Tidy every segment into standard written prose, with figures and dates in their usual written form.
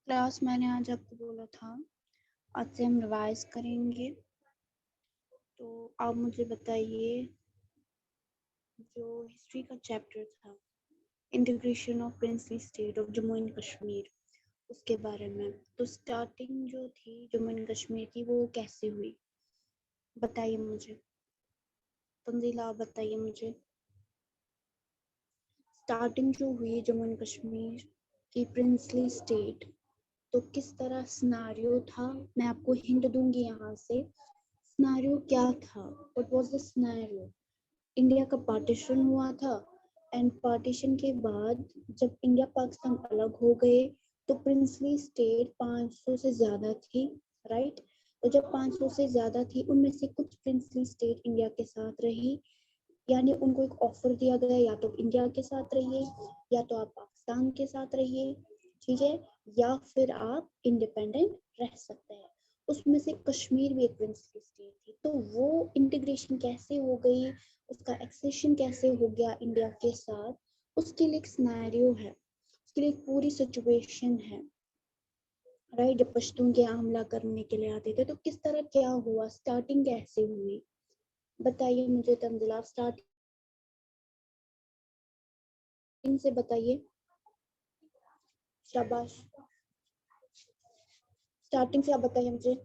Class मैंने आज आपको बोला था, आज से हम रिवाइज करेंगे। तो आप मुझे बताइए, जो हिस्ट्री का चैप्टर था, integration of princely state of Jammu and Kashmir, उसके बारे में। तो स्टार्टिंग जो थी जम्मू एंड कश्मीर की, वो कैसे हुई बताइए मुझे। तंजीला, आप बताइए मुझे, स्टार्टिंग जो हुई जम्मू एंड कश्मीर की प्रिंसली स्टेट, तो किस तरह सिनेरियो था। मैं आपको हिंट दूंगी यहाँ से। सिनेरियो क्या था, what was the scenario. India का पार्टीशन हुआ था, एंड पार्टीशन के बाद जब इंडिया पाकिस्तान अलग हो गए तो प्रिंसली स्टेट 500 से ज्यादा थी, राइट। तो जब 500 से ज्यादा थी, उनमें से कुछ प्रिंसली स्टेट इंडिया के साथ रही, यानी उनको एक ऑफर दिया गया, या तो इंडिया के साथ रहिए, या तो आप पाकिस्तान के साथ रहिए, ठीक है, या फिर आप इंडिपेंडेंट रह सकते हैं। उसमें से कश्मीर भी एक प्रिंसली स्टेट थी। तो वो इंटीग्रेशन कैसे हो गई, उसका एक्सेशन कैसे हो गया इंडिया के साथ, उसके लिए एक सिनेरियो है, उसके लिए एक पूरी सिचुएशन है, राइट। जब पश्तून के यहाँ हमला करने के लिए आते थे, तो किस तरह क्या हुआ, स्टार्टिंग कैसे हुई, बताइए मुझे तंजिला। स्टार्टिंग से बताइए, शाबाश, स्टार्टिंग से आप बताइए मुझे।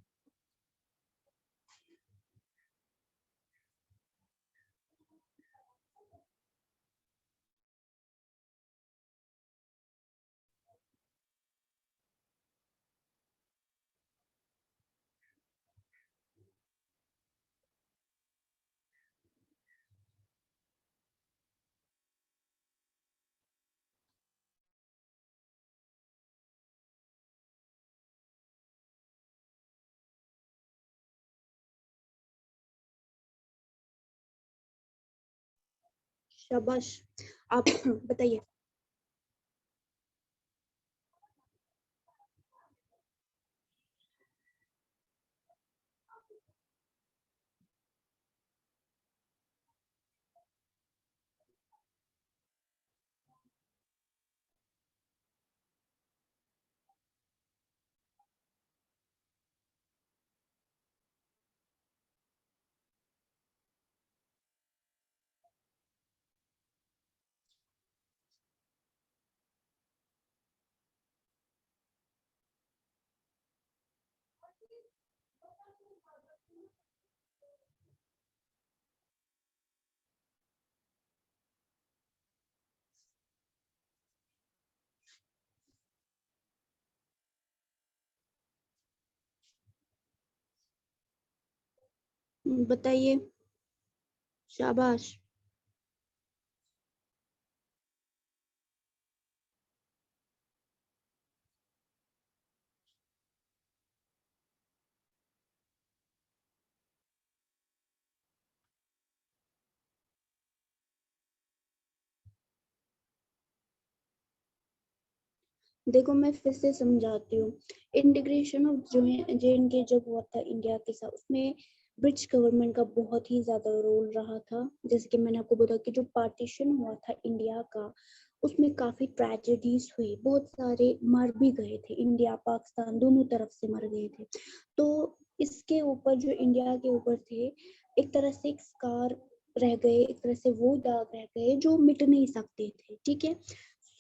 शाबाश, आप बताइए। बताइए, शाबाश। देखो, मैं फिर से समझाती हूँ। इंटीग्रेशन ऑफ JNK जब हुआ था इंडिया के साथ, उसमें ब्रिटिश गवर्नमेंट का बहुत ही ज्यादा रोल रहा था। जैसे कि मैंने आपको बोला कि जो पार्टीशन हुआ था इंडिया का, उसमें काफी ट्रेजेडीज हुई, बहुत सारे मर भी गए थे, इंडिया पाकिस्तान दोनों तरफ से मर गए थे। तो इसके ऊपर जो इंडिया के ऊपर थे, एक तरह से एक स्कार रह गए, एक तरह से वो दाग रह गए जो मिट नहीं सकते थे, ठीक है।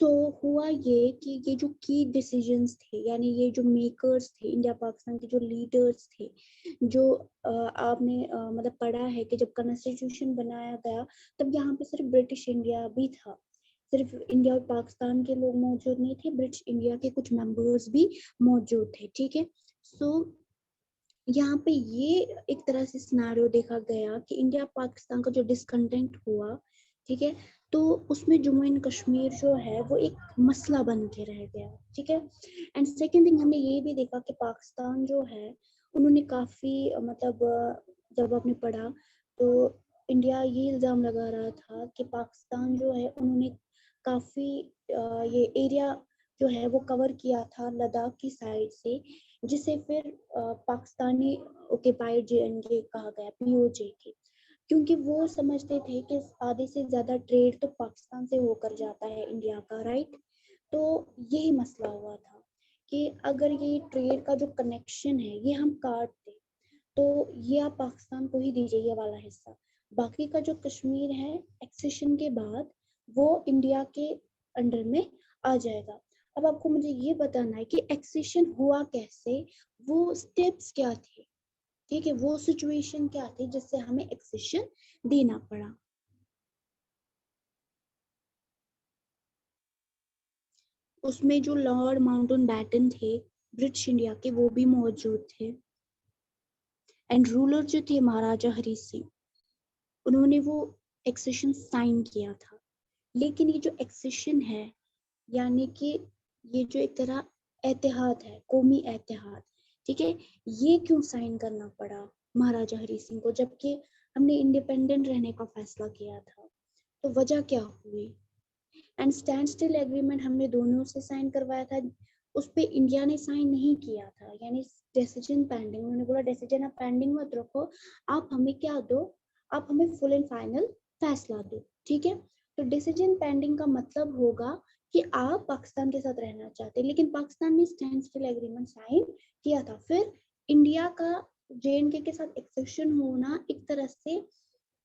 सो हुआ ये कि ये जो की डिसीजंस थे, यानी ये जो मेकर्स थे, इंडिया पाकिस्तान के जो लीडर्स थे, जो आपने मतलब पढ़ा है कि जब कॉन्स्टिट्यूशन बनाया गया, तब यहाँ पे सिर्फ ब्रिटिश इंडिया भी था, सिर्फ इंडिया और पाकिस्तान के लोग मौजूद नहीं थे, ब्रिटिश इंडिया के कुछ मेंबर्स भी मौजूद थे, ठीक है। सो यहाँ पे ये एक तरह से सिनेरियो देखा गया कि इंडिया पाकिस्तान का जो डिसकंटेंट हुआ, ठीक है, तो उसमें जम्मू एंड कश्मीर जो है वो एक मसला बन के रह गया, ठीक है। एंड सेकेंड थिंग, हमने ये भी देखा कि पाकिस्तान जो है, उन्होंने काफी मतलब जब आपने पढ़ा, तो इंडिया ये इल्जाम लगा रहा था कि पाकिस्तान जो है, उन्होंने काफी ये एरिया जो है वो कवर किया था लद्दाख की साइड से, जिसे फिर पाकिस्तानी ऑक्यूपाइड JNK कहा गया, POJ के, क्योंकि वो समझते थे कि आधे से ज्यादा ट्रेड तो पाकिस्तान से होकर जाता है इंडिया का, राइट। तो यही मसला हुआ था कि अगर ये ट्रेड का जो कनेक्शन है ये हम काट दें तो ये आप पाकिस्तान को ही दीजिए ये वाला हिस्सा, बाकी का जो कश्मीर है एक्सेशन के बाद वो इंडिया के अंडर में आ जाएगा। अब आपको मुझे ये बताना है कि एक्सेशन हुआ कैसे, वो स्टेप्स क्या थे, ठीक है, वो सिचुएशन क्या थी जिससे हमें एक्सेशन देना पड़ा। उसमें जो लॉर्ड माउंटबेटन थे ब्रिटिश इंडिया के वो भी मौजूद थे, एंड रूलर जो थे महाराजा हरी सिंह, उन्होंने वो एक्सेशन साइन किया था। लेकिन ये जो एक्सेशन है यानी कि ये जो एक तरह एतिहाद है, कौमी एतिहाद, ठीक है, ये क्यों साइन करना पड़ा महाराजा हरी सिंह को जबकि हमने इंडिपेंडेंट रहने का फैसला किया था, तो वजह क्या हुई। एंड स्टैंड स्टिल एग्रीमेंट हमने दोनों से साइन करवाया था, उस पे इंडिया ने साइन नहीं किया था, यानी डिसीजन पेंडिंग, उन्होंने बोला डिसीजन आप पेंडिंग मत रखो, आप हमें क्या दो, आप हमें फुल एंड फाइनल फैसला दो, ठीक है। तो डिसीजन पेंडिंग का मतलब होगा कि आप पाकिस्तान के साथ रहना चाहते हैं, लेकिन पाकिस्तान ने स्टैंड स्टिल एग्रीमेंट साइन किया था। फिर इंडिया का JNK के साथ एक्सेशन होना एक तरह से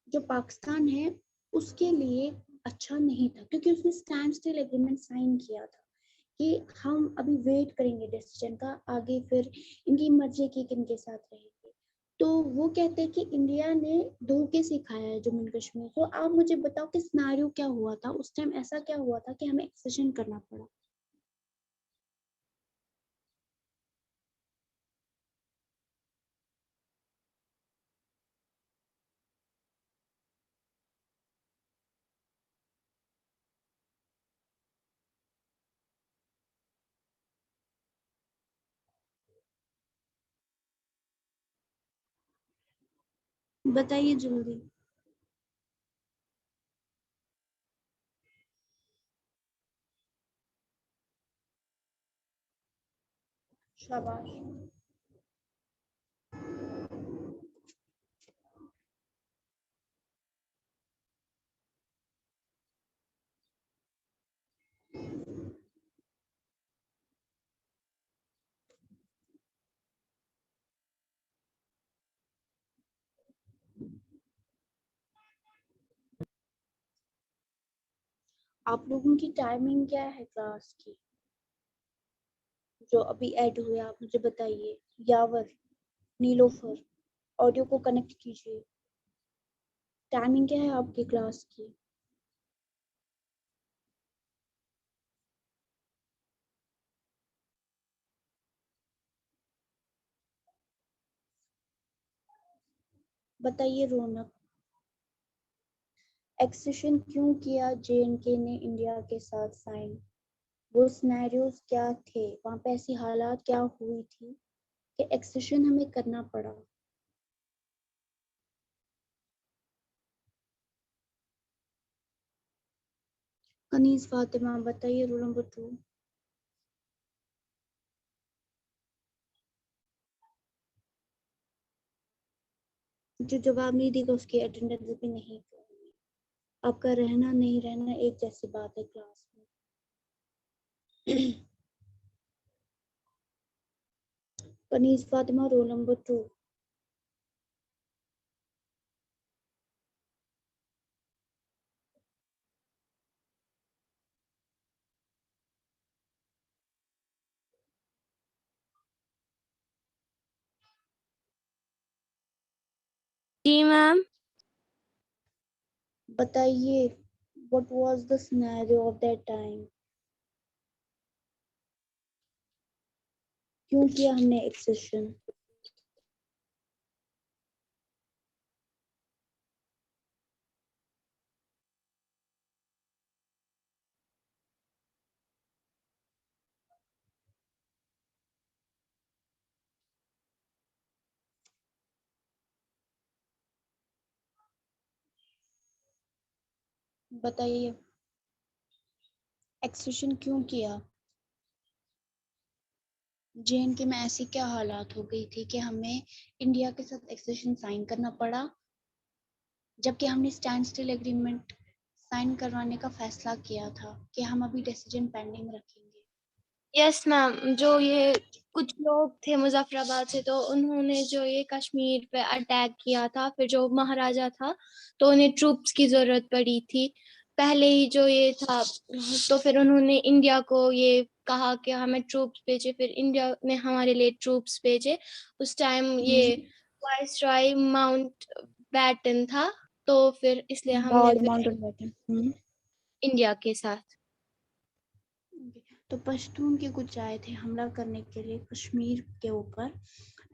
जो पाकिस्तान है उसके लिए अच्छा नहीं था, क्योंकि उसने स्टैंड स्टिल एग्रीमेंट साइन किया था कि हम अभी वेट करेंगे डिसीजन का, आगे फिर इनकी मर्जी की किनके साथ रहेंगे। तो वो कहते हैं कि इंडिया ने धोखे से खाया है जम्मू कश्मीर को। आप मुझे बताओ कि सिनेरियो क्या हुआ था उस टाइम, ऐसा क्या हुआ था कि हमें एक्सेशन करना पड़ा। बताइए जल्दी। शाबाश। आप लोगों की टाइमिंग क्या है क्लास की, जो अभी ऐड हुए आप मुझे बताइए। यावर, नीलोफर, ऑडियो को कनेक्ट कीजिए। टाइमिंग क्या है आपकी क्लास की। बताइए रौनक। एक्सेशन क्यों किया JNK ने इंडिया के साथ साइन, वो सिनेरियोज क्या थे, वहां पे ऐसी हालात क्या हुई थी कि एक्सेशन हमें करना पड़ा। कनीज फातिमा बताइए रोल नंबर 2। जो जवाब नहीं देगा उसकी अटेंडेंस भी नहीं करेंगे। आपका रहना नहीं रहना एक जैसी बात है क्लास में। कनीज फातिमा रोल नंबर 2। जी मैम। बताइए what was the scenario of that time, क्यों किया हमने एक्सेशन। बताइए एक्सेशन क्यों किया। JNK में ऐसी क्या हालात हो गई थी कि हमें इंडिया के साथ एक्सेशन साइन करना पड़ा, जबकि हमने स्टैंड स्टिल एग्रीमेंट साइन करवाने का फैसला किया था कि हम अभी डिसीजन पेंडिंग रखेंगे। यस मैम, जो ये कुछ लोग थे मुजफ्फराबाद से, तो उन्होंने जो ये कश्मीर पे अटैक किया था, फिर जो महाराजा था तो उन्हें ट्रूप्स की जरूरत पड़ी थी पहले ही जो ये था, तो फिर उन्होंने इंडिया को ये कहा कि हमें ट्रूप्स भेजे, फिर इंडिया ने हमारे लिए ट्रूप्स भेजे। उस टाइम ये वाइसरॉय माउंट बैटन था, तो फिर इसलिए हमने लॉर्ड फिर माउंटबेटन। इंडिया के साथ। तो पश्तून के कुछ आए थे हमला करने के लिए कश्मीर के ऊपर,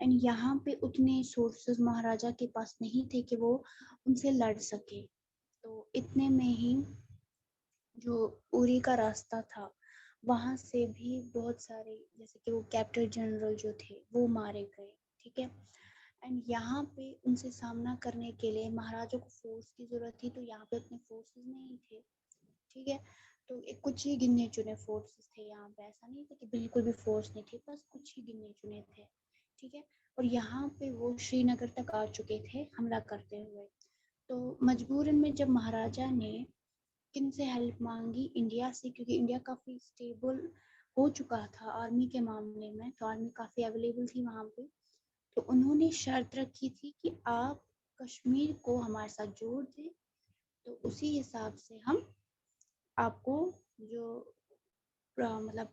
एंड यहाँ पे उतने सोर्सेस महाराजा के पास नहीं थे कि वो उनसे लड़ सके। तो इतने में ही जो उरी का रास्ता था वहां से भी बहुत सारे, जैसे कि वो कैप्टन जनरल जो थे वो मारे गए। ठीक है, एंड यहाँ पे उनसे सामना करने के लिए महाराजा को फोर्स की जरूरत थी, तो यहाँ पे उतने फोर्सेस नहीं थे। ठीक है, तो एक कुछ ही गिने चुने फोर्सेस थे यहाँ पे, ऐसा नहीं था कि बिल्कुल भी फोर्स नहीं थे, बस कुछ ही गिने चुने थे। ठीक है, और यहाँ पे वो श्रीनगर तक आ चुके थे हमला करते हुए। तो मजबूरन में जब महाराजा ने किन से हेल्प मांगी, इंडिया से, क्योंकि इंडिया काफ़ी स्टेबल हो चुका था आर्मी के मामले में, तो आर्मी काफ़ी अवेलेबल थी वहाँ पे। तो उन्होंने शर्त रखी थी कि आप कश्मीर को हमारे साथ जोड़ दें, तो उसी हिसाब से हम आपको जो मतलब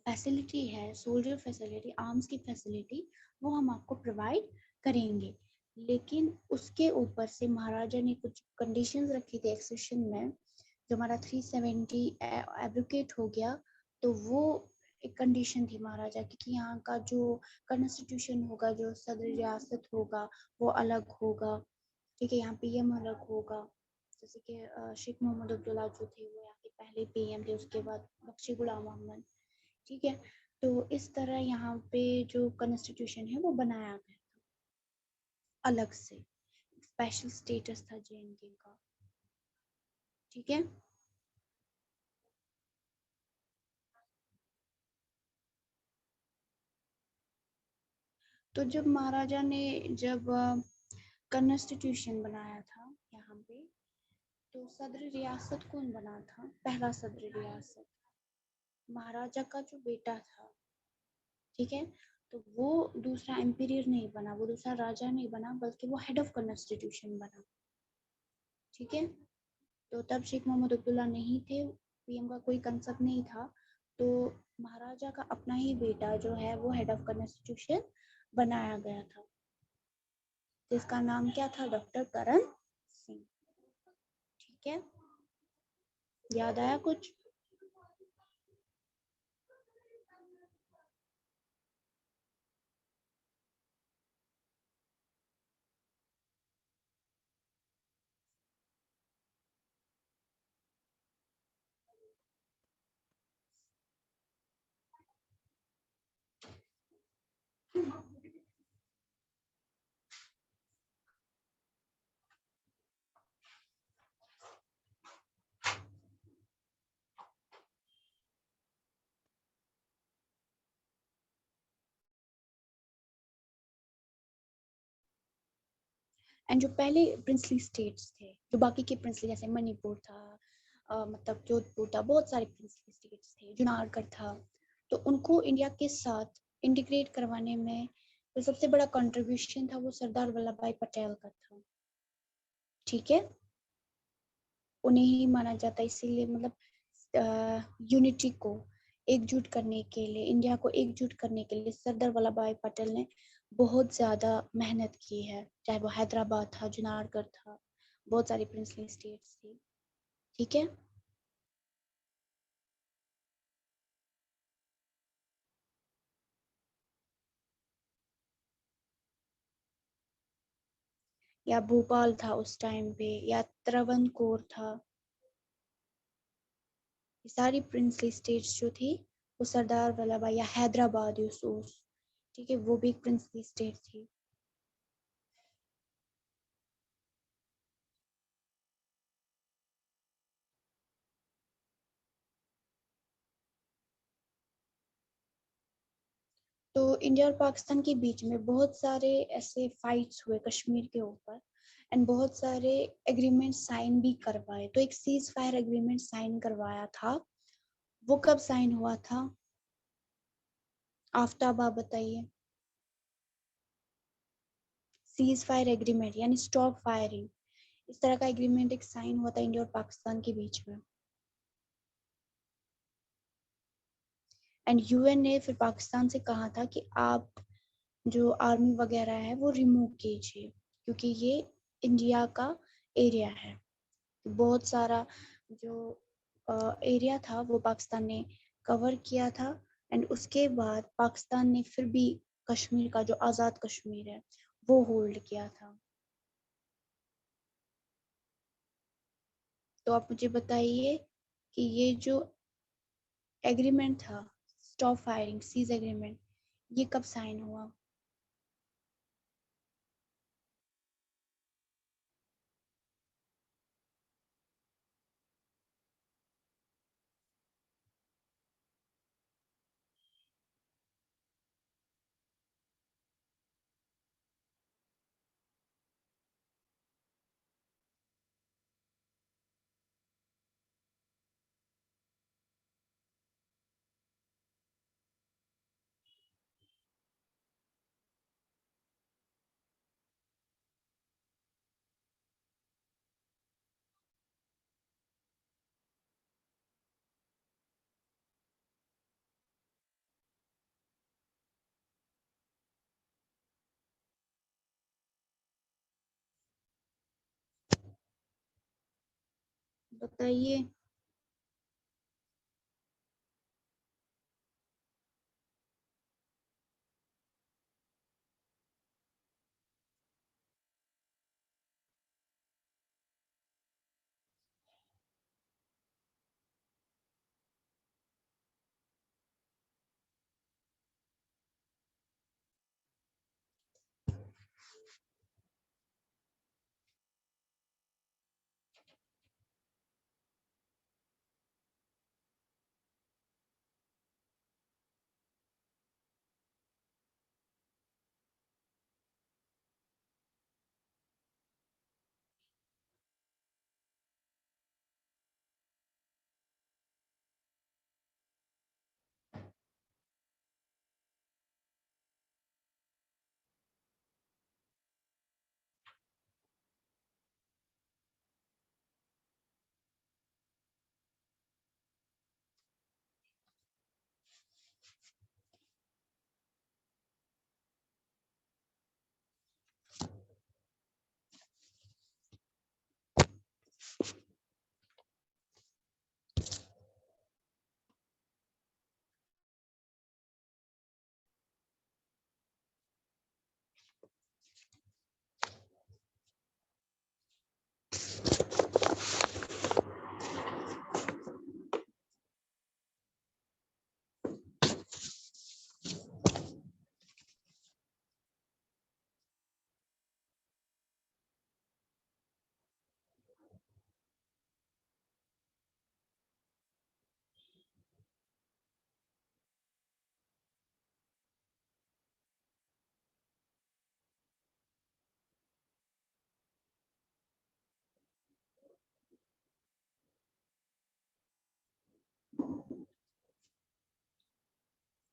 फैसिलिटी है, सोल्जर फैसिलिटी, आर्म्स की फैसिलिटी, वो हम आपको प्रोवाइड करेंगे। लेकिन उसके ऊपर से महाराजा ने कुछ कंडीशंस रखी थी एक्सेशन में। जो हमारा 370 एब्रोगेट हो गया, तो वो एक कंडीशन थी महाराजा की कि यहाँ का जो कॉन्स्टिट्यूशन होगा, जो सदर रियासत होगा वो अलग होगा। ठीक है, यहाँ पीएम अलग होगा। जैसे कि शेख मोहम्मद अब्दुल्ला जो थे वो यहाँ के पहले पीएम थे, उसके बाद बख्शी गुलाम मोहम्मद। ठीक है, तो इस तरह यहाँ पे जो कॉन्स्टिट्यूशन है वो बनाया गया था अलग से, स्पेशल स्टेटस था जेएनके का। ठीक है, तो जब महाराजा ने जब कॉन्स्टिट्यूशन बनाया था यहाँ पे, तो सदर रियासत कौन बना था? पहला सदर रियासत महाराजा का जो बेटा था। ठीक है, तो वो दूसरा एम्पीरियर नहीं बना, वो दूसरा राजा नहीं बना, बल्कि वो हेड ऑफ कॉन्स्टिट्यूशन बना। ठीक है, तो तब शेख मोहम्मद अब्दुल्ला नहीं थे, पीएम का कोई कंसेप्ट नहीं था, तो महाराजा का अपना ही बेटा जो है वो हेड ऑफ कॉन्स्टिट्यूशन बनाया गया था, जिसका नाम क्या था? डॉक्टर करण सिंह। ठीक है, याद आया कुछ? एंड जो पहले प्रिंसली स्टेट्स थे, जो बाकी के प्रिंसली, जैसे मणिपुर था, मतलब जोधपुर था, बहुत सारे प्रिंसली स्टेट्स थे, जुनागढ़ था, तो उनको इंडिया के साथ इंटीग्रेट करवाने में जो सबसे बड़ा कंट्रीब्यूशन था वो सरदार वल्लभ भाई पटेल का था। ठीक है, उन्हें ही माना जाता है, इसीलिए मतलब यूनिटी को एकजुट करने के लिए, इंडिया को एकजुट करने के लिए सरदार वल्लभ भाई पटेल ने बहुत ज़्यादा मेहनत की है, चाहे वो हैदराबाद था, जुनागढ़ था, बहुत सारी प्रिंसली स्टेट्स थी। ठीक है, या भोपाल था उस टाइम पे, या त्रावणकोर था, ये सारी प्रिंसली स्टेट्स जो थी वो सरदार वल्लभ भाई, या हैदराबाद यूसुफ, ठीक है, वो भी एक प्रिंसली स्टेट थी। तो इंडिया और पाकिस्तान के बीच में बहुत सारे ऐसे फाइट्स हुए कश्मीर के ऊपर, एंड बहुत सारे एग्रीमेंट साइन भी करवाए। तो एक सीज फायर एग्रीमेंट साइन करवाया था, वो कब साइन हुआ था? आफ्ताब आप बताइए। सीज फायर एग्रीमेंट यानी स्टॉप फायरिंग, इस तरह का एग्रीमेंट एक साइन हुआ था इंडिया और पाकिस्तान के बीच में। एंड यूएन ने फिर पाकिस्तान से कहा था कि आप जो आर्मी वगैरह है वो रिमूव कीजिए, क्योंकि ये इंडिया का एरिया है। बहुत सारा जो एरिया था वो पाकिस्तान ने कवर किया था। एंड उसके बाद पाकिस्तान ने फिर भी कश्मीर का, जो आज़ाद कश्मीर है, वो होल्ड किया था। तो आप मुझे बताइए कि ये जो एग्रीमेंट था, स्टॉप फायरिंग सीज एग्रीमेंट, ये कब साइन हुआ? बताइए।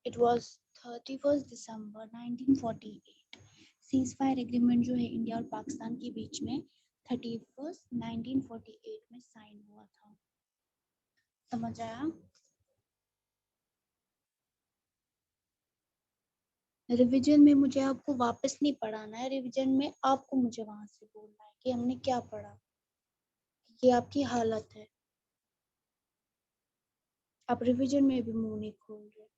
It was 31 December 1948। Cease fire agreement जो है इंडिया और पाकिस्तान के बीच में 31 1948 में साइन हुआ था। समझ आया? रिवीजन में मुझे आपको वापस नहीं पढ़ाना है, रिवीजन में आपको मुझे वहां से बोलना है कि हमने क्या पढ़ा। ये आपकी हालत है, आप रिवीजन में भी मुंह नहीं खोल रहे।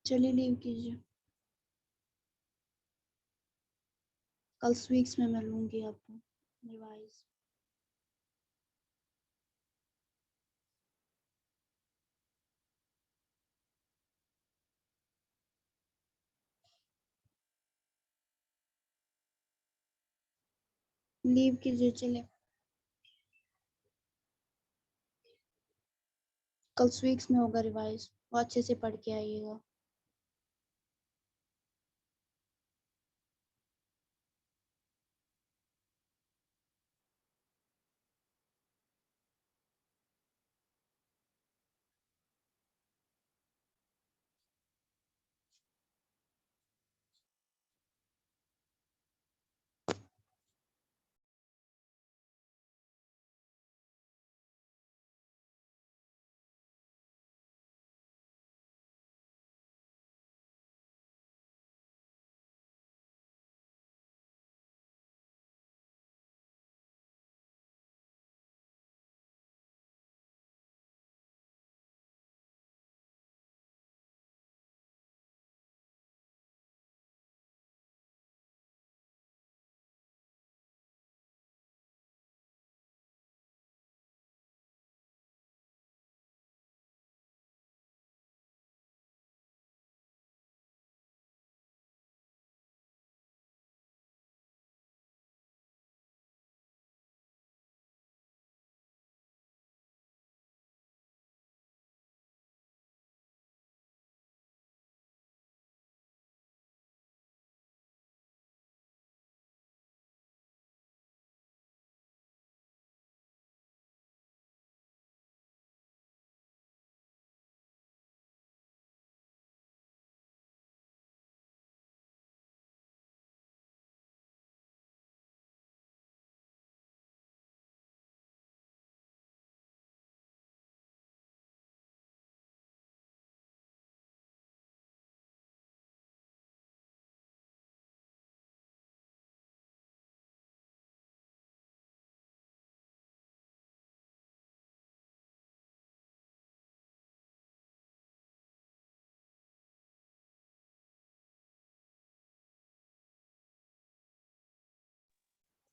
चलिए लीव कीजिए, कल वीक्स में मैं लूंगी आपको रिवाइज। लीव कीजिए, चले कल वीक्स में होगा रिवाइज, वो अच्छे से पढ़ के आइएगा।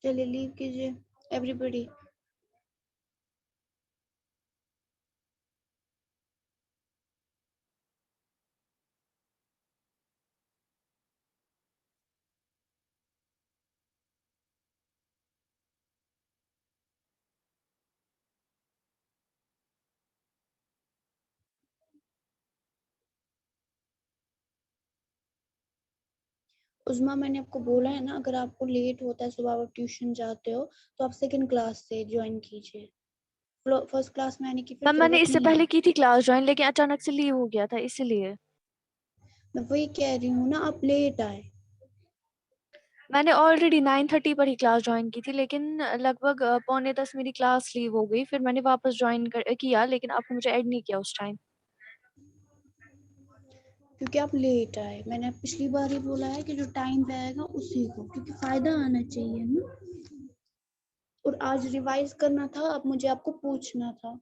चलिए लीव कीजिए एवरीबॉडी। उज़मा मैंने आपको बोला है ना, अगर आपको लेट होता है, सुबह आप ट्यूशन जाते हो तो आप सेकंड क्लास से ज्वाइन कीजिए, फर्स्ट क्लास में आने की फिर मैम मैंने जरूरत इससे नहीं पहले है। की थी क्लास ज्वाइन, लेकिन अचानक से लीव हो गया था इसीलिए। मैं वही कह रही हूँ ना, आप लेट आए। मैंने ऑलरेडी 9:30 पर ही क्लास ज्वाइन की थी, लेकिन लगभग 9:45 मेरी क्लास लीव हो गई। फिर मैंने वापस ज्वाइन किया, लेकिन आपने मुझे ऐड नहीं किया उस टाइम। क्योंकि आप लेट आए। मैंने पिछली बार ही बोला है कि जो टाइम पे आएगा उसी को, क्योंकि फायदा आना चाहिए ना। और आज रिवाइज करना था, अब मुझे आपको पूछना था।